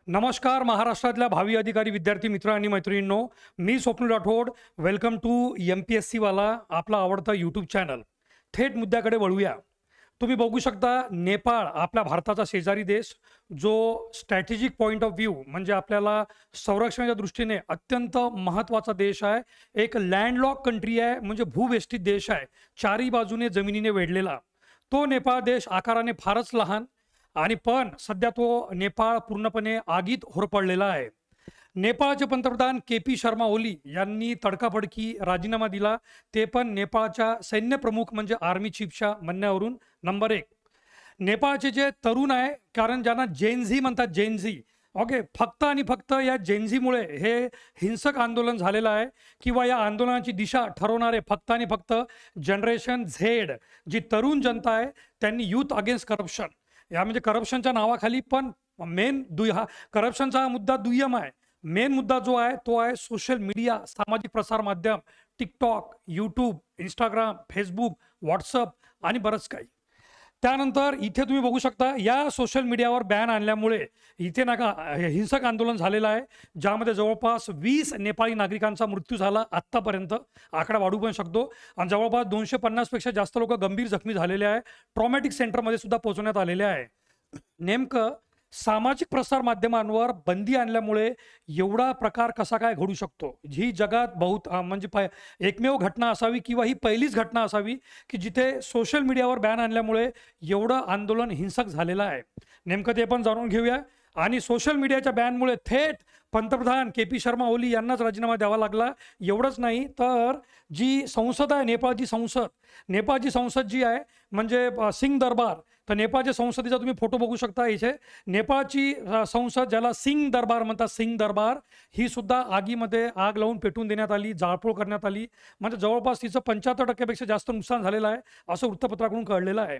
नमस्कार महाराष्ट्रातल्या भावी अधिकारी विद्यार्थी मित्र आणि मैत्रिणींनो, मी Swapnil Rathod. Welcome to MPSC वाला आपला आवडता यूट्यूब चॅनल. थेट मुद्द्याकडे वळूया. तुम्ही बघू शकता, नेपाळ आपल्या भारताचा शेजारी देश, जो स्ट्रॅटेजिक पॉईंट ऑफ व्ह्यू म्हणजे आपल्याला संरक्षणाच्या दृष्टीने अत्यंत महत्त्वाचा देश आहे. एक लँडलॉक कंट्री आहे, म्हणजे भूवेष्टित देश आहे, चारी बाजूने जमिनीने वेढलेला. तो नेपाळ देश आकाराने फारच लहान आणि पण सध्या तो नेपाळ पूर्णपणे आगीत होरपळलेला आहे. नेपाळचे पंतप्रधान KP शर्मा ओली यांनी तडकाफडकी राजीनामा दिला, ते पण नेपाळच्या सैन्य प्रमुख म्हणजे आर्मी चीफच्या म्हणण्यावरून. नंबर एक, नेपाळचे जे तरुण आहे, कारण ज्यांना जेनझी म्हणतात, जेनझी, ओके, फक्त आणि फक्त या जेनझीमुळे हे हिंसक आंदोलन झालेलं आहे, किंवा या आंदोलनाची दिशा ठरवणारे फक्त आणि फक्त जनरेशन झेड जी तरुण जनता आहे, त्यांनी यूथ अगेन्स्ट करप्शन या म्हणजे करप्शनच्या नावाखाली, पण मेन करप्शनचा हा मुद्दा दुय्यम आहे. मेन मुद्दा जो आहे तो आहे सोशल मीडिया, सामाजिक प्रसार माध्यम, TikTok, YouTube, Instagram, Facebook, WhatsApp आणि बरंच काही. त्यानंतर इथे तुम्ही बघू शकता, या सोशल मीडियावर बॅन आणल्यामुळे इथे नाका हिंसक आंदोलन झालेलं आहे, ज्यामध्ये जवळपास 20 नेपाळी नागरिकांचा मृत्यू झाला आत्तापर्यंत. आकडा वाढू पण शकतो. आणि जवळपास 250 पेक्षा जास्त लोक गंभीर जखमी झालेले आहे. ट्रॉमॅटिक सेंटरमध्ये सुद्धा पोहोचवण्यात आलेले आहे. नेमकं सामाजिक प्रसार माध्यमांवर बंदी आणल्यामुळे एवढा प्रकार कसा काय घडू शकतो? ही जगात म्हणजे एकमेव घटना असावी, किंवा ही पहिलीच घटना असावी की जिथे सोशल मीडियावर बॅन आणल्यामुळे एवढं आंदोलन हिंसक झालेलं आहे. नेमकं ते पण जाणून घेऊया. आणि सोशल मीडियाच्या बॅनमुळे थेट पंतप्रधान KP शर्मा ओली यांनाच राजीनामा द्यावा लागला. एवढंच नाही तर जी संसद आहे, नेपाळची संसद जी आहे म्हणजे सिंग दरबार, तर नेपाळच्या संसदेचा तुम्ही फोटो बघू शकता इथे. नेपाळची संसद, ज्याला सिंग दरबार म्हणतात, सिंग दरबार, ही सुद्धा आगीमध्ये आग लावून पेटून देण्यात आली, जाळपोळ करण्यात आली. म्हणजे जवळपास तिचं 75% जास्त नुकसान झालेलं आहे, असं वृत्तपत्राकडून कळलेलं आहे.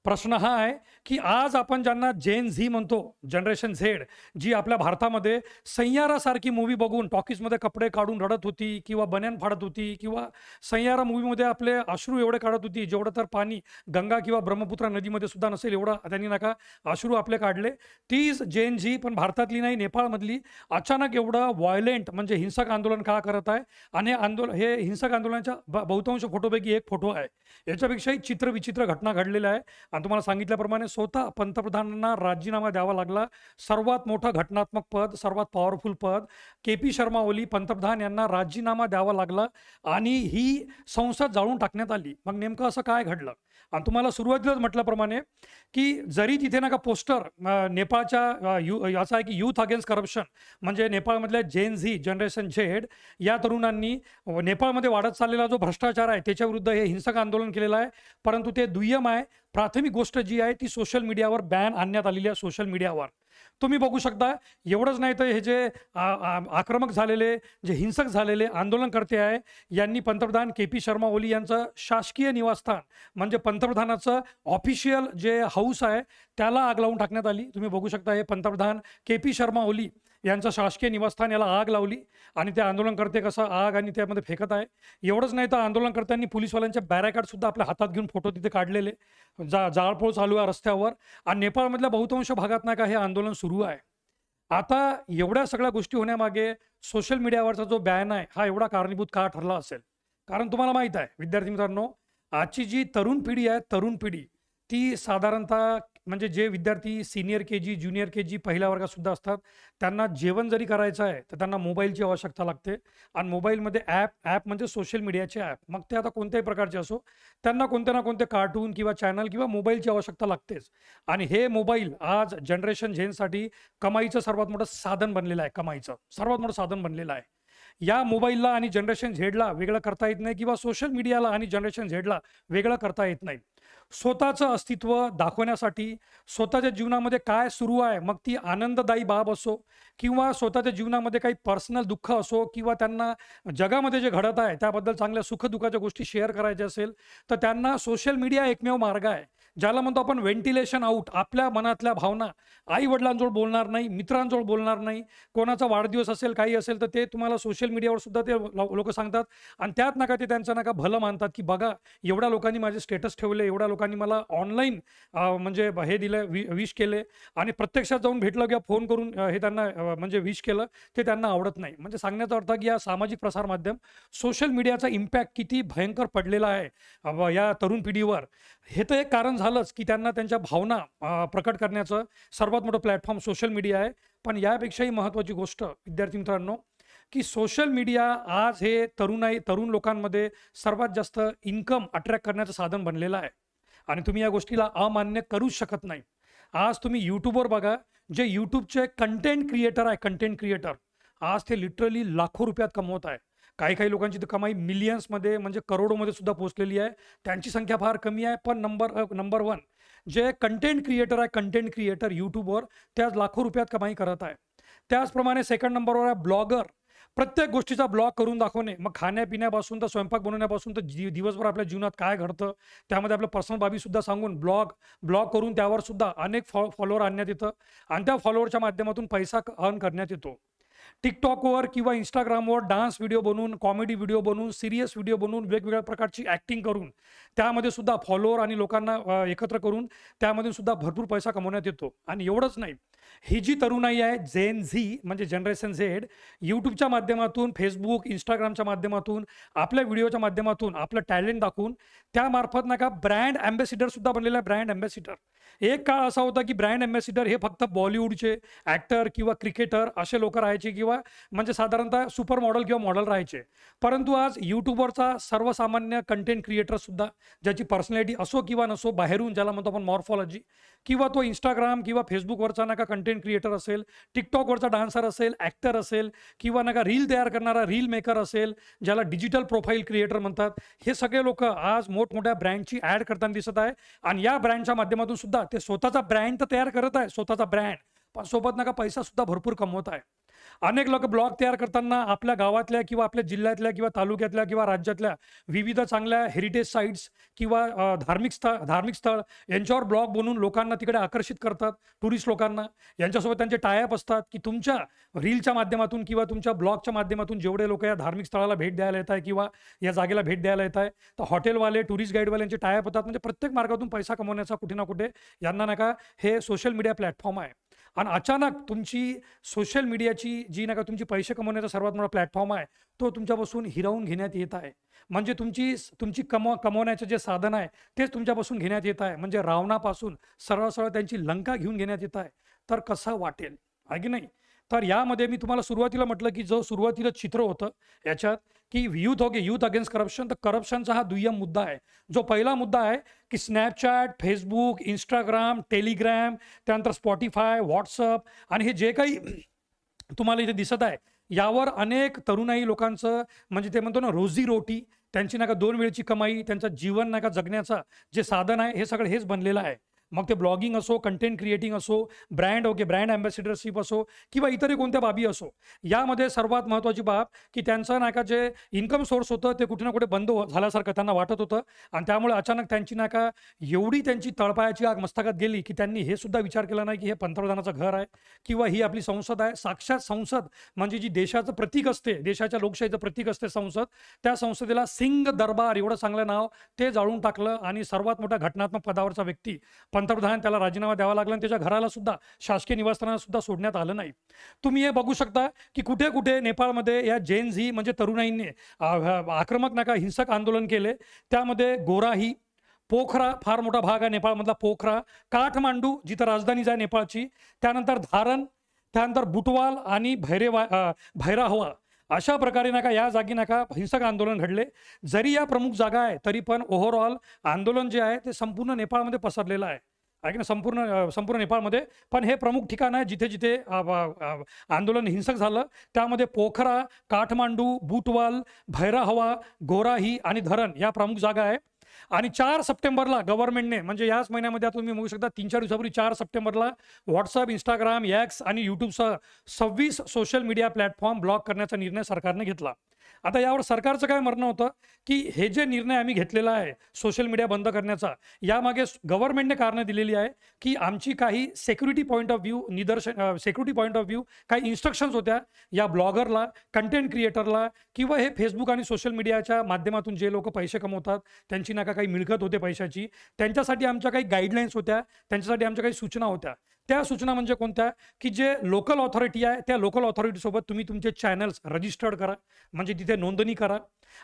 प्रश्न हा आहे की आज आपण ज्यांना जेन झी म्हणतो, जनरेशन झेड, जी आपल्या भारतामध्ये सैयारासारखी मूवी बघून टॉकीजमध्ये कपडे काढून रडत होती, किंवा बन्यान फाडत होती, किंवा सैयारा मूवीमध्ये आपले अश्रू एवढे काढत होती जेवढं तर पाणी गंगा किंवा ब्रह्मपुत्रा नदीमध्ये सुद्धा नसेल एवढा त्यांनी नका अश्रू आपले काढले. तीच जेन झी पण भारतातली नाही, नेपाळमधली, अचानक एवढं व्हायलेंट म्हणजे हिंसक आंदोलन का करत आहे? आणि हे हिंसक आंदोलनाच्या बहुतांश फोटोपैकी एक फोटो आहे. याच्यापेक्षाही चित्रविचित्र घटना घडलेल्या आहे. आणि तुम्हाला सांगितल्याप्रमाणे स्वतः पंतप्रधानांना राजीनामा द्यावा लागला. सर्वात मोठं घटनात्मक पद, सर्वात पॉवरफुल पद, KP शर्मा ओली पंतप्रधान यांना राजीनामा द्यावा लागला आणि ही संसद जाळून टाकण्यात आली. मग नेमकं असं काय घडलं? आणि तुम्हाला सुरुवातीलाच म्हटल्याप्रमाणे की जरी तिथे नका पोस्टर नेपाळच्या याचा आहे की यूथ अगेन्स्ट करप्शन, म्हणजे नेपाळमधल्या जेन झी, जनरेशन झेड या तरुणांनी नेपाळमध्ये वाढत चाललेला जो भ्रष्टाचार आहे त्याच्याविरुद्ध हे हिंसक आंदोलन केलेलं आहे. परंतु ते दुय्यम आहे. प्राथमिक गोष्ट जी आहे ती सोशल मीडियावर बॅन आणण्यात आलेली आहे. सोशल मीडियावर तुम्ही बघू शकता. एवढंच नाही तर हे जे आक्रमक झालेले, जे हिंसक झालेले आंदोलनकर्ते आहे, यांनी पंतप्रधान KP शर्मा ओली यांचं शासकीय निवासस्थान म्हणजे पंतप्रधानाचं ऑफिशियल जे हाऊस आहे त्याला आग लावून टाकण्यात आली. तुम्ही बघू शकता, हे पंतप्रधान KP शर्मा ओली यांचं शासकीय निवासस्थान याला आग लावली आणि ते आंदोलनकर्ते कसं आग आणि त्यामध्ये फेकत आहे. एवढंच नाही तर आंदोलनकर्त्यांनी पोलिसवाल्यांच्या बॅरिकेड सुद्धा आपल्या हातात घेऊन फोटो तिथे काढलेले. जाळपोळ चालू आहे रस्त्यावर. आणि नेपाळमधल्या बहुतांश भागात नाही का हे आंदोलन सुरू आहे. आता एवढ्या सगळ्या गोष्टी होण्यामागे सोशल मीडियावरचा जो बॅन आहे हा एवढा कारणीभूत का ठरला असेल? कारण तुम्हाला माहीत आहे विद्यार्थी मित्रांनो, आजची जी तरुण पिढी आहे, तरुण पिढी, ती साधारणतः म्हणजे जे विद्यार्थी सिनियर KG, ज्युनियर KG पहिल्या वर्गात सुद्धा असतात, त्यांना जेवण जरी करायचं आहे तर त्यांना मोबाईलची आवश्यकता लागते. आणि मोबाईलमध्ये ॲप म्हणजे सोशल मीडियाचे ॲप, मग ते आता कोणत्याही प्रकारचे असो, त्यांना कोणते ना कोणते कार्टून किंवा चॅनल किंवा मोबाईलची आवश्यकता लागतेच. आणि हे मोबाईल आज जनरेशन झेनसाठी कमाईचं सर्वात मोठं साधन बनलेलं आहे. कमाईचं सर्वात मोठं साधन बनलेलं आहे. या मोबाईलला आणि जनरेशन झेडला वेगळं करता येत नाही, किंवा सोशल मीडियाला आणि जनरेशन झेडला वेगळं करता येत नाही. स्वतःचं अस्तित्व दाखवण्यासाठी, स्वतःच्या जीवनामध्ये काय सुरू आहे, मग ती आनंददायी बाब असो किंवा स्वतःच्या जीवनामध्ये काही पर्सनल दुःख असो, किंवा त्यांना जगामध्ये जे घडत आहे त्याबद्दल चांगल्या सुखदुःखाच्या गोष्टी शेअर करायच्या असेल, तर त्यांना सोशल मीडिया एकमेव मार्ग आहे. ज्याला म्हणतो आपण व्हेंटिलेशन आउट, आपल्या मनातल्या भावना आई वडिलांजवळ बोलणार नाही, मित्रांजवळ बोलणार नाही, कोणाचा वाढदिवस असेल काही असेल तर ते तुम्हाला सोशल मीडियावर सुद्धा ते लोक सांगतात आणि त्यात नका ते त्यांचं नका भलं मानतात की बघा एवढ्या लोकांनी माझे स्टेटस ठेवले, एवढ्या लोकांनी मला ऑनलाईन म्हणजे हे दिलं, विश केले आणि प्रत्यक्षात जाऊन भेटलं किंवा फोन करून हे त्यांना म्हणजे विश केलं, ते त्यांना आवडत नाही. म्हणजे सांगण्याचा अर्थ की या सामाजिक प्रसार माध्यम सोशल मीडियाचा इम्पॅक्ट किती भयंकर पडलेला आहे या तरुण पिढीवर. हे तर एक कारण झालंच की त्यांना त्यांच्या भावना प्रकट करण्याचं सर्वात मोठं प्लॅटफॉर्म सोशल मीडिया आहे. पण यापेक्षाही महत्त्वाची गोष्ट विद्यार्थी मित्रांनो की सोशल मीडिया आज हे तरुण लोकांमध्ये सर्वात जास्त इन्कम अट्रॅक्ट करण्याचं साधन बनलेलं आहे आणि तुम्ही या गोष्टीला अमान्य करूच शकत नाही. आज तुम्ही यूट्यूबवर बघा, जे यूट्यूबचे कंटेंट क्रिएटर आहे, कंटेंट क्रिएटर आज ते लिटरली लाखो रुपयात कमवत आहे. काही लोकांची तर कमाई मिलियन्समध्ये म्हणजे करोडोमध्ये सुद्धा पोहोचलेली आहे. त्यांची संख्या फार कमी आहे, पण नंबर वन जे कंटेंट क्रिएटर आहे, कंटेंट क्रिएटर यूट्यूबवर ते आज लाखो रुपयात कमाई करत आहे. त्याचप्रमाणे सेकंड नंबरवर आहे ब्लॉगर. प्रत्येक गोष्टीचा ब्लॉग करून दाखवणे, मग खाण्यापिण्यापासून तर स्वयंपाक बनवण्यापासून तर दिवसभर आपल्या जीवनात काय घडतं त्यामध्ये आपल्या पर्सनल बाबीसुद्धा सांगून ब्लॉग करून त्यावर सुद्धा अनेक फॉलोअर आणण्यात येतं आणि त्या फॉलोअरच्या माध्यमातून पैसा अर्न करण्यात येतो. टिकटॉकवर किंवा इंस्टाग्रामवर डान्स व्हिडिओ बनवून, कॉमेडी व्हिडिओ बनवून, सिरियस व्हिडिओ बनवून, वेगवेगळ्या प्रकारची ॲक्टिंग करून त्यामध्ये सुद्धा फॉलोअर आणि लोकांना एकत्र करून त्यामधून सुद्धा भरपूर पैसा कमवण्यात येतो. आणि एवढंच नाही, ही जी तरुणाई आहे जेन झी म्हणजे जनरेशन झेड, यूट्यूबच्या माध्यमातून, फेसबुक, इंस्टाग्रामच्या माध्यमातून, आपल्या व्हिडिओच्या माध्यमातून आपलं टॅलेंट दाखवून त्यामार्फत नका ब्रँड ॲम्बॅसिडर सुद्धा बनलेला आहे. ब्रँड ॲम्बॅसिडर एक काळ असा होता की ब्रँड ॲम्बॅसिडर हे फक्त बॉलिवूडचे ॲक्टर किंवा क्रिकेटर असे लोक राहायचे किंवा म्हणजे साधारणतः सुपर मॉडेल किंवा मॉडेल राहायचे. परंतु आज यूट्यूबवरचा सर्वसामान्य कंटेंट क्रिएटर सुद्धा ज्याची पर्सनॅलिटी असो किंवा नसो, बाहेरून ज्याला म्हणतो आपण मॉर्फॉलॉजी, किंवा तो इंस्टाग्राम किंवा फेसबुकवरचा नका कंटेंट क्रिएटर असेल, टिकटॉकवरचा डान्सर असेल, ॲक्टर असेल किंवा नका रील तयार करणारा रील मेकर असेल, ज्याला डिजिटल प्रोफाईल क्रिएटर म्हणतात, हे सगळे लोक आज मोठमोठ्या ब्रँडची ॲड करताना दिसत आहे. आणि या ब्रँडच्या माध्यमातून सुद्धा ते स्वतःचा ब्रँड तर तयार करत आहे, स्वतःचा ब्रँड, पण सोबत नका पैसा सुद्धा भरपूर कमवत आहे. अनेक लोक ब्लॉग तयार करताना आपल्या गावातल्या किंवा आपल्या जिल्ह्यातल्या किंवा तालुक्यातल्या किंवा राज्यातल्या विविध चांगल्या हेरिटेज साईट्स किंवा धार्मिक स्थळ यांच्यावर ब्लॉग बनवून लोकांना तिकडे आकर्षित करतात, टुरिस्ट लोकांना. यांच्यासोबत त्यांचे टायअप असतात की तुमच्या रीलच्या माध्यमातून किंवा तुमच्या ब्लॉगच्या माध्यमातून जेवढे लोक या धार्मिक स्थळाला भेट द्यायला येत आहे किंवा या जागेला भेट द्यायला येत आहे, तर हॉटेलवाले, टुरिस्ट गाईडवाले यांचे टायअप होतात. म्हणजे प्रत्येक मार्गातून पैसा कमवण्याचा कुठे ना कुठे यांना नका हे सोशल मीडिया प्लॅटफॉर्म आहे. आणि अचानक तुमची सोशल मीडियाची जी नका तुमची पैसे कमवण्याचा सर्वात मोठा प्लॅटफॉर्म आहे तो तुमच्यापासून हिरावून घेण्यात येत आहे. म्हणजे तुमची कमवण्याचं जे साधन आहे तेच तुमच्यापासून घेण्यात येत आहे. म्हणजे रावणापासून सरळ त्यांची लंका घेऊन घेण्यात येत आहे. तर कसं वाटेल, आहे की नाही? तर यामध्ये मी तुम्हाला सुरुवातीला म्हटलं की जो सुरुवातीला चित्र होतं याच्यात की यूथ अगेन्स्ट करप्शन, तर करप्शनचा हा दुय्यम मुद्दा आहे. जो पहिला मुद्दा आहे की स्नॅपचॅट, फेसबुक, इंस्टाग्राम, टेलिग्राम, त्यानंतर स्पॉटिफाय, व्हॉट्सअप आणि हे जे काही तुम्हाला इथे दिसत आहे यावर अनेक तरुणाई लोकांचं म्हणजे ते म्हणतो ना रोजीरोटी, त्यांची नका 2 वेळची कमाई, त्यांचं जीवन नका जगण्याचं जे साधन आहे हे सगळं हेच बनलेलं आहे. मग ते ब्लॉगिंग असो, कंटेंट क्रिएटिंग असो, ब्रँड ॲम्बॅसिडरशिप असो किंवा इतरही कोणत्या बाबी असो, यामध्ये सर्वात महत्त्वाची बाब की त्यांचं नाही का जे इन्कम सोर्स होतं ते कुठे ना कुठे बंद झाल्यासारखं त्यांना वाटत होतं. आणि त्यामुळे अचानक त्यांची नाही का एवढी त्यांची तळपायाची आग मस्तकात गेली की त्यांनी हे सुद्धा विचार केला नाही की हे पंतप्रधानाचं घर आहे किंवा ही आपली संसद आहे. साक्षात संसद म्हणजे जी देशाचं प्रतीक असते, देशाच्या लोकशाहीचं प्रतीक असते संसद, त्या संसदेला सिंग दरबार एवढं चांगलं नाव ते जाळून टाकलं. आणि सर्वात मोठा घटनात्मक पदावरचा व्यक्ती पंतप्रधान, त्याला राजीनामा द्यावा लागला आणि त्याच्या घराला सुद्धा, शासकीय निवासस्थानाला सुद्धा सोडण्यात आलं नाही. तुम्ही हे बघू शकता की कुठे कुठे नेपाळमध्ये या जेन झी म्हणजे तरुणाईंनी आक्रमक नका हिंसक आंदोलन केले. त्यामध्ये गोराही, पोखरा फार मोठा भाग आहे नेपाळमधला, पोखरा, काठमांडू जिथं राजधानीच आहे नेपाळची, त्यानंतर धारण, त्यानंतर बुटवाल आणि भैराहवा, अशा प्रकारे नका या जागी नका हिंसक आंदोलन घडले. जरी या प्रमुख जागा आहे तरी पण ओव्हरऑल आंदोलन जे आहे ते संपूर्ण नेपाळमध्ये पसरलेलं आहे, की ना, संपूर्ण नेपाळमध्ये. पण हे प्रमुख ठिकाण आहे जिथे जिथे आंदोलन हिंसक झालं, त्यामध्ये पोखरा, काठमांडू, बुटवाल, भैराहवा, गोराही आणि धरण या प्रमुख जागा आहे. आणि 4 सप्टेंबरला गव्हर्नमेंटने म्हणजे याच महिन्यामध्ये तुम्ही बघू शकता 3-4 दिवसापूर्वी 4 सप्टेंबरला व्हॉट्सअप, इंस्टाग्राम, एक्स आणि यूट्यूबसह 26 सोशल मीडिया प्लॅटफॉर्म ब्लॉक करण्याचा निर्णय सरकारने घेतला. आता यावर सरकारचं काय म्हणणं होतं की हे जे निर्णय आम्ही घेतलेला आहे सोशल मीडिया बंद करण्याचा, यामागे गव्हर्नमेंटने कारणं दिलेली आहे की आमची काही security point of view security point of view काही इन्स्ट्रक्शन्स होत्या या ब्लॉगरला, कंटेंट क्रिएटरला किंवा हे फेसबुक आणि सोशल मीडियाच्या माध्यमातून जे लोक पैसे कमवतात, त्यांची नका काही मिळकत होते पैशाची, त्यांच्यासाठी आमच्या काही गाईडलाईन्स होत्या, त्यांच्यासाठी आमच्या काही सूचना होत्या. त्या सूचना म्हणजे कोणत्या की जे लोकल ऑथॉरिटी आहे त्या लोकल ऑथॉरिटीसोबत तुम्ही तुमचे चॅनल्स रजिस्टर्ड करा, म्हणजे तिथे नोंदणी करा.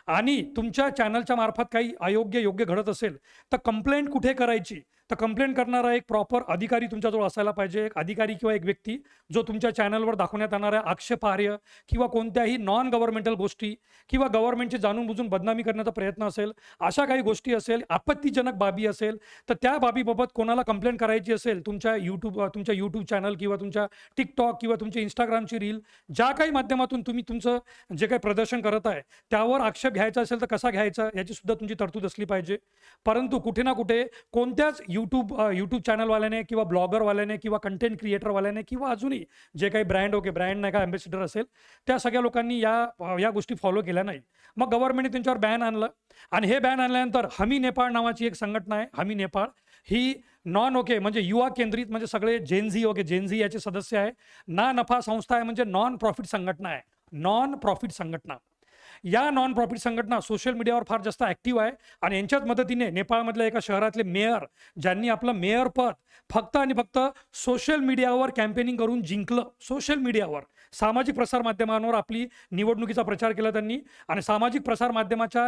आणि तुमच्या चॅनलच्या मार्फत काही योग्य घडत असेल तर कंप्लेंट कुठे करायची, तर कंप्लेंट करणारा एक प्रॉपर अधिकारी तुमच्याजवळ असायला पाहिजे. एक अधिकारी किंवा एक व्यक्ती जो तुमच्या चॅनलवर दाखवण्यात येणाऱ्या आक्षेपार्ह किंवा कोणत्याही नॉन गव्हर्नमेंटल गोष्टी किंवा गव्हर्नमेंटची जाणून बुजून बदनामी करण्याचा प्रयत्न असेल, अशा काही गोष्टी असेल, आपत्तीजनक बाबी असेल, तर त्या बाबीबाबत कोणाला कंप्लेंट करायची असेल, तुमच्या यूट्यूब चॅनल किंवा तुमच्या टिकटॉक किंवा तुमच्या इंस्टाग्रामची रील, ज्या काही माध्यमातून तुम्ही तुमचं जे काही प्रदर्शन करत आहे त्यावर आक्षेप घ्यायचा असेल तर कसा घ्यायचा याची सुद्धा तुमची तरतूद असली पाहिजे. परंतु कुठे ना कुठे कोणत्याच यूट्यूब चॅनलवाल्याने किंवा ब्लॉगरवाल्याने किंवा कंटेंट क्रिएटरवाल्याने किंवा अजूनही जे काही ब्रँड नाही का अँबॅसिडर असेल, त्या सगळ्या लोकांनी या गोष्टी फॉलो केल्या नाही. मग गव्हर्नमेंटने त्यांच्यावर बॅन आणलं आणि हे बॅन आणल्यानंतर हमी नेपाळ नावाची एक संघटना आहे. हमी नेपाळ ही म्हणजे युवा केंद्रित, म्हणजे सगळे जेनझी याचे सदस्य आहे. ना नफा संस्था आहे, म्हणजे नॉन प्रॉफिट संघटना आहे. नॉन प्रॉफिट संघटना, या नॉन प्रॉफिट संघटना सोशल मीडियावर फार जास्त ॲक्टिव्ह आहे आणि यांच्याच मदतीने नेपाळमधल्या एका शहरातले मेयर, ज्यांनी आपलं मेयर पद फक्त आणि फक्त सोशल मीडियावर कॅम्पेनिंग करून जिंकलं. सोशल मीडियावर सामाजिक प्रसारमाध्यमांवर आपली निवडणुकीचा प्रचार केला त्यांनी आणि सामाजिक प्रसारमाध्यमाच्या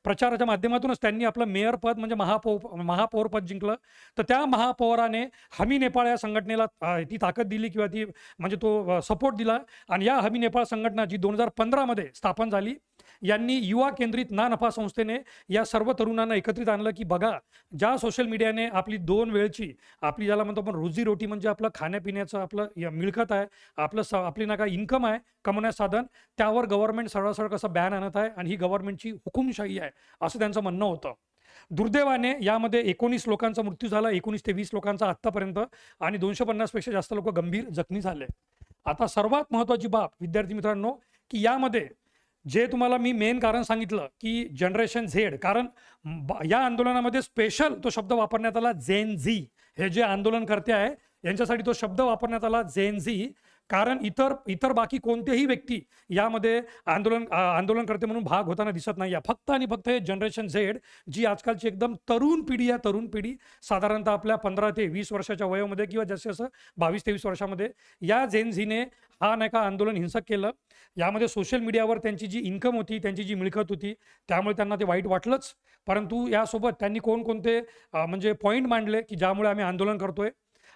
प्रचाराच्या माध्यमातूनच त्यांनी आपलं मेयर पद म्हणजे महापौर पद जिंकलं. तर त्या महापौराने हमी नेपाळ या संघटनेला ती ताकद दिली किंवा ती म्हणजे तो सपोर्ट दिला आणि या हमी नेपाळ संघटना जी 2015 मध्ये स्थापन झाली, यांनी युवा केंद्रित ना नफा संस्थेने या सर्व तरुणांना एकत्रित आणलं की बघा, ज्या सोशल मीडियाने आपली 2 वेळची आपली ज्याला म्हणतो आपण रोजीरोटी, म्हणजे आपलं खाण्यापिण्याचं आपलं मिळकत आहे, आपली ना काय इन्कम आहे, कमवण्याचं साधन, त्यावर गव्हर्नमेंट सरळ कसं बॅन आणत आहे आणि ही गव्हर्नमेंटची हुकुमशाही आहे असं त्यांचं म्हणणं होतं. दुर्दैवाने यामध्ये 19 लोकांचा मृत्यू झाला, 19 ते 20 लोकांचा आत्तापर्यंत, आणि 250 पेक्षा जास्त लोक गंभीर जखमी झाले. आता सर्वात महत्त्वाची बाब विद्यार्थी मित्रांनो, की यामध्ये जे तुम्हाला मी मेन कारण सांगितलं की जनरेशन झेड, कारण या आंदोलनामध्ये स्पेशल तो शब्द वापरण्यात आला जेन झी. हे जे आंदोलनकर्ते आहे यांच्यासाठी तो शब्द वापरण्यात आला जेन झी, कारण इतर बाकी कोणतेही व्यक्ती यामध्ये आंदोलनकर्ते म्हणून भाग होताना दिसत नाही. फक्त आणि फक्त हे जनरेशन झेड, जी आजकालची एकदम तरुण पिढी आहे, तरुण पिढी साधारणतः आपल्या 15 ते 20 वर्षाच्या वयोमध्ये किंवा जसं 22 ते 20 वर्षामध्ये, या जेन झीने हा नाही का आंदोलन हिंसक केलं. यामध्ये सोशल मीडियावर त्यांची जी इन्कम होती, त्यांची जी मिळकत होती, त्यामुळे त्यांना ते वाईट वाटलंच. परंतु यासोबत त्यांनी कोणकोणते म्हणजे पॉईंट मांडले की ज्यामुळे आम्ही आंदोलन करतोय.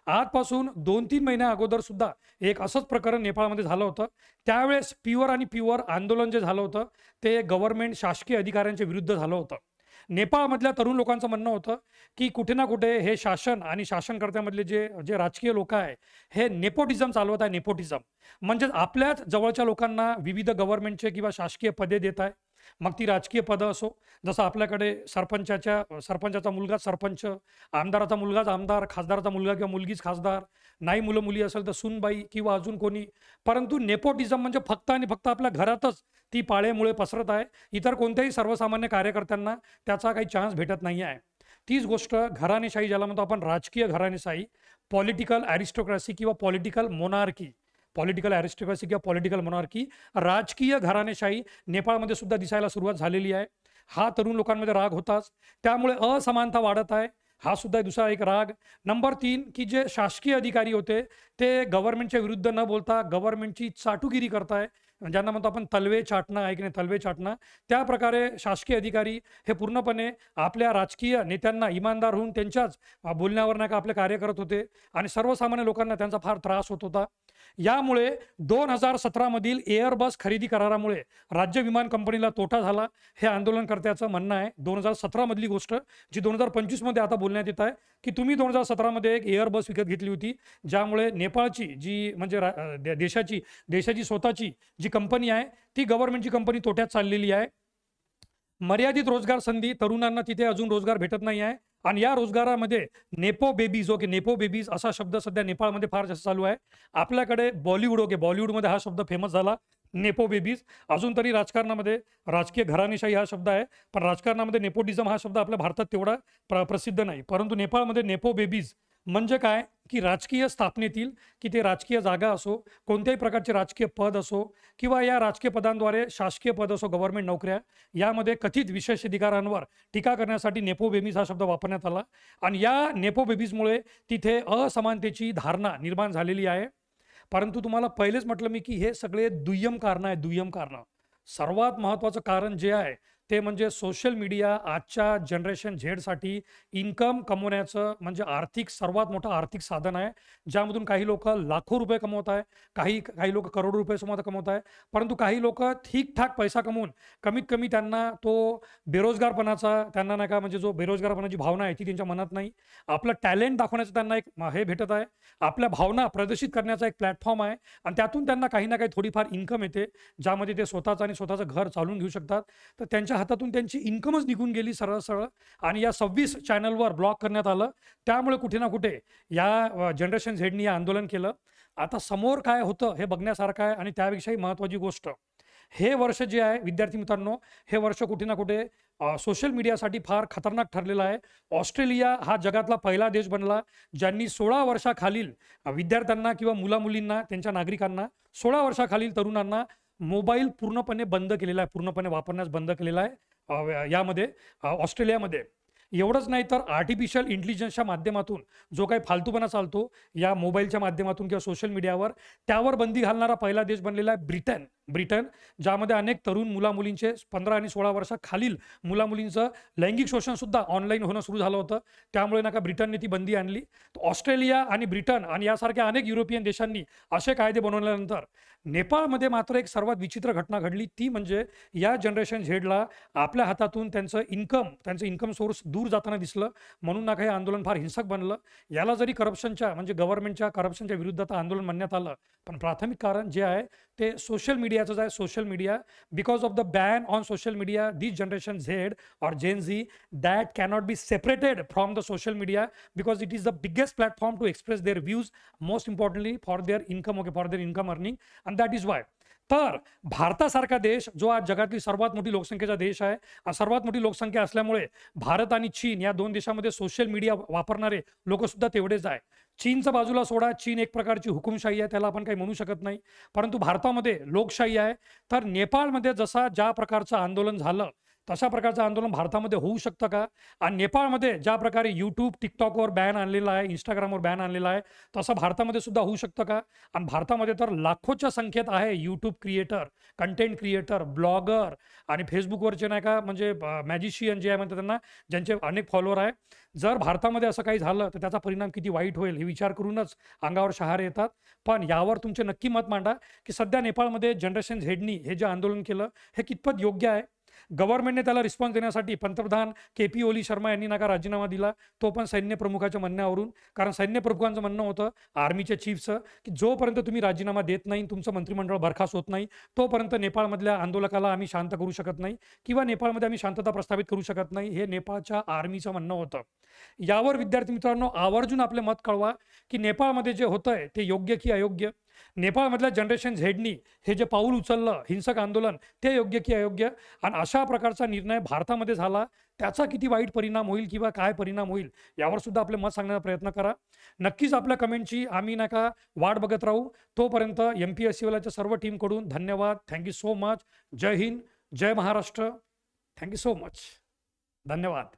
आजपासून 2-3 महिन्या अगोदर सुद्धा एक असंच प्रकरण नेपाळमध्ये झालं होतं. त्यावेळेस प्युअर आंदोलन जे झालं होतं ते गव्हर्नमेंट शासकीय अधिकाऱ्यांच्या विरुद्ध झालं होतं. नेपाळमधल्या तरुण लोकांचं म्हणणं होतं की कुठे ना कुठे हे शासन आणि शासनकर्त्यामधले जे राजकीय लोक आहे हे नेपोटिझम चालवत आहे. नेपोटिझम म्हणजे आपल्याच जवळच्या लोकांना विविध गव्हर्नमेंटचे किंवा शासकीय पदे देत आहे. मग ती राजकीय पदं असो, जसं आपल्याकडे सरपंचाचा मुलगा सरपंच, आमदाराचा मुलगाच आमदार, खासदाराचा मुलगा किंवा मुलगीच खासदार, नाही मुलं मुली असेल तर सूनबाई किंवा अजून कोणी. परंतु नेपोटिझम म्हणजे फक्त आणि फक्त आपल्या घरातच ती पाळेमुळे पसरत आहे. इतर कोणत्याही सर्वसामान्य कार्यकर्त्यांना त्याचा काही चान्स भेटत नाही आहे. तीच गोष्ट घराणेशाही, ज्याला म्हणतो आपण राजकीय घराणेशाही, पॉलिटिकल ॲरिस्टोक्रॅसी किंवा पॉलिटिकल मोनार्की, राजकीय घराणेशाही नेपाळमध्ये सुद्धा दिसायला सुरुवात झालेली आहे. हा तरुण लोकांमध्ये राग होताच, त्यामुळे असमानता वाढत आहे. हा सुद्धा दुसरा एक राग. नंबर 3 की जे शासकीय अधिकारी होते ते गव्हर्नमेंटच्या विरुद्ध न बोलता गव्हर्नमेंटची चाटुगिरी करताय, ज्यांना म्हणतो आपण तलवे चाटणं आहे की नाही, तलवे चाटणं. त्या प्रकारे शासकीय अधिकारी हे पूर्णपणे आपल्या राजकीय नेत्यांना इमानदार होऊन त्यांच्याच बोलण्यावर नाही का आपले कार्य करत होते आणि सर्वसामान्य लोकांना त्यांचा फार त्रास होत होता. यामुळे 2017 मधील एअरबस खरेदी करारामुळे राज्य विमान कंपनीला तोटा झाला, हे आंदोलनकर्त्याचं म्हणणं आहे. 2017 मधली गोष्ट जी 2025 मध्ये आता बोलण्यात येत आहे की तुम्ही 2017 मध्ये एक एअरबस विकत घेतली होती, ज्यामुळे नेपाळची जी म्हणजे देशाची स्वतःची जी कंपनी आहे ती गव्हर्नमेंटची कंपनी तोट्यात चाललेली आहे. मर्यादित रोजगार संधी, तरुणांना तिथे अजून रोजगार भेटत नाही आहे आणि या रोजगारामध्ये नेपो बेबीज असा शब्द सध्या नेपाळमध्ये फार जास्त चालू आहे. आपल्याकडे बॉलिवूडमध्ये हा शब्द फेमस झाला, नेपो बेबीज. अजून तरी राजकारणामध्ये राजकीय घराणेशाही हा शब्द आहे, पण राजकारणामध्ये नेपोटिझम हा शब्द आपल्या भारतात तेवढा प्रसिद्ध नाही. परंतु नेपाळमध्ये नेपो बेबीज म्हणजे काय, की राजकीय स्थापनेतील, की ते राजकीय जागा असो, कोणत्याही प्रकारचे राजकीय पद असो किंवा या राजकीय पदांद्वारे शासकीय पद असो, गव्हर्नमेंट नोकऱ्या, यामध्ये कथित विशेष अधिकारांवर टीका करण्यासाठी नेपो बेबीज हा शब्द वापरण्यात आला. आणि या नेपो बेबीजमुळे तिथे असमानतेची धारणा निर्माण झालेली आहे. परंतु तुम्हाला पहिलेच म्हटलं मी, की हे सगळे दुय्यम कारणं आहेत, दुय्यम कारणं. सर्वात महत्त्वाचं कारण जे आहे ते म्हणजे सोशल मीडिया आजच्या जनरेशन झेडसाठी इन्कम कमवण्याचं म्हणजे सर्वात मोठं आर्थिक साधन आहे, ज्यामधून काही लोक लाखो रुपये कमवत आहे, काही काही लोक करोडो रुपये सुद्धा कमवत आहे. परंतु काही लोक ठीकठाक पैसा कमवून कमीत कमी त्यांना तो बेरोजगारपणाचा त्यांना नाही का, म्हणजे जो बेरोजगारपणाची भावना आहे ती त्यांच्या मनात नाही. आपलं टॅलेंट दाखवण्याचं त्यांना एक हे भेटत आहे, आपल्या भावना प्रदर्शित करण्याचा एक प्लॅटफॉर्म आहे आणि त्यातून त्यांना काही ना काही थोडीफार इन्कम येते, ज्यामध्ये ते स्वतःचं आणि स्वतःचं घर चालवून घेऊ शकतात. तर त्यांच्या हातातून त्यांची इन्कमच निघून गेली सरळ सरळ आणि या 26 चॅनलवर ब्लॉक करण्यात आलं. त्यामुळे कुठे ना कुठे या जनरेशन झेडनी हे आंदोलन केलं. आता समोर काय होतं हे बघण्यासारखं आहे आणि त्यापेक्षाही महत्त्वाची गोष्ट, हे वर्ष जे आहे विद्यार्थी मित्रांनो, हे वर्ष कुठे ना कुठे सोशल मीडियासाठी फार खतरनाक ठरलेलं आहे. ऑस्ट्रेलिया हा जगातला पहिला देश बनला ज्यांनी 16 वर्षाखालील विद्यार्थ्यांना किंवा मुलामुलींना, त्यांच्या नागरिकांना, 16 वर्षाखालील तरुणांना मोबाईल पूर्णपणे बंद केलेला आहे, पूर्णपणे वापरण्यास बंद केलेला आहे यामध्ये ऑस्ट्रेलियामध्ये. एवढंच नाही तर आर्टिफिशियल इंटेलिजन्सच्या माध्यमातून जो काही फालतूपणा चालतो या मोबाईलच्या माध्यमातून किंवा सोशल मीडियावर, त्यावर बंदी घालणारा पहिला देश बनलेला आहे ब्रिटन, ज्यामध्ये अनेक तरुण मुलामुलींचे 15 आणि 16 वर्षाखालील मुलामुलींचं लैंगिक शोषणसुद्धा ऑनलाईन होणं सुरू झालं होतं. त्यामुळे नका ब्रिटनने ती बंदी आणली. ऑस्ट्रेलिया आणि ब्रिटन आणि यासारख्या अनेक युरोपियन देशांनी असे कायदे बनवल्यानंतर नेपाळमध्ये मात्र एक सर्वात विचित्र घटना घडली. ती म्हणजे या जनरेशन झेडला आपल्या हातातून त्यांचं इन्कम सोर्स दूर जाताना दिसलं, म्हणून ना काही आंदोलन फार हिंसक बनलं. याला जरी करप्शनच्या म्हणजे गव्हर्नमेंटच्या करप्शनच्या विरुद्धात आंदोलन म्हणण्यात आलं, पण प्राथमिक कारण जे आहे ते सोशल मीडियाचंच आहे. Social media, because of the ban on social media, this generation Z और जेन Zee that cannot be separated from the social media because it is the biggest platform to express their views, most importantly for their income, okay, for their income earning, and that is why. तर भारतासारखा देश जो आज जगातली सर्वात मोठी लोकसंख्येचा देश आहे, सर्वात मोठी लोकसंख्या असल्यामुळे भारत आणि चीन या दोन देशामध्ये सोशल मीडिया वापरणारे लोक सुद्धा तेवढेच आहे. चीनचं बाजूला सोडा, चीन एक प्रकारची हुकुमशाही आहे, त्याला आपण काही म्हणू शकत नाही. परंतु भारतामध्ये लोकशाही आहे. तर नेपाळमध्ये ज्या प्रकारचं आंदोलन झालं तशा प्रकारचं आंदोलन भारतामध्ये होऊ शकतं का? आणि नेपाळमध्ये ज्या प्रकारे यूट्यूब, टिकटॉकवर बॅन आणलेला आहे, इंस्टाग्रामवर बॅन आणलेला आहे, तसं भारतामध्ये सुद्धा होऊ शकतं का? आणि भारतामध्ये तर लाखोच्या संख्येत आहे YouTube creator, content creator, blogger आणि फेसबुकवरचे नाही का म्हणजे मॅजिशियन जे आहे म्हणतात त्यांना, ज्यांचे अनेक फॉलोअर आहे. जर भारतामध्ये असं काही झालं तर त्याचा परिणाम किती वाईट होईल हे विचार करूनच अंगावर शहारे येतात. पण यावर तुमचे नक्की मत मांडा की सध्या नेपाळमध्ये जनरेशन झेडनी हे जे आंदोलन केलं हे कितपत योग्य आहे. गव्हर्नमेंटने त्याला रिस्पॉन्स देण्यासाठी पंतप्रधान KP ओली शर्मा यांनी नका राजीनामा दिला, तो पण सैन्य प्रमुखाच्या म्हणण्यावरून. कारण सैन्य प्रमुखांचं म्हणणं होतं आर्मीच्या चीफचं की जोपर्यंत तुम्ही राजीनामा देत नाही, तुमचं मंत्रिमंडळ बरखास्त होत नाही, तोपर्यंत नेपाळमधल्या आंदोलकाला आम्ही शांत करू शकत नाही किंवा नेपाळमध्ये आम्ही शांतता प्रस्थापित करू शकत नाही, हे नेपाळच्या आर्मीचं म्हणणं होतं. यावर विद्यार्थी मित्रांनो आवर्जून आपले मत कळवा की नेपाळमध्ये जे होतंय ते योग्य की अयोग्य. नेपाळमधल्या जनरेशन झेडनी हे जे पाऊल उचललं हिंसक आंदोलन, ते योग्य की अयोग्य. आणि अशा प्रकारचा निर्णय भारतामध्ये झाला त्याचा किती वाईट परिणाम होईल किंवा काय परिणाम होईल यावर सुद्धा आपले मत सांगण्याचा प्रयत्न करा. नक्कीच आपल्या कमेंटची आम्ही नका वाट बघत राहू. तोपर्यंत MPSC वाल्याच्या सर्व टीमकडून धन्यवाद. Thank you so much. जय हिंद, जय महाराष्ट्र. Thank you so much. धन्यवाद.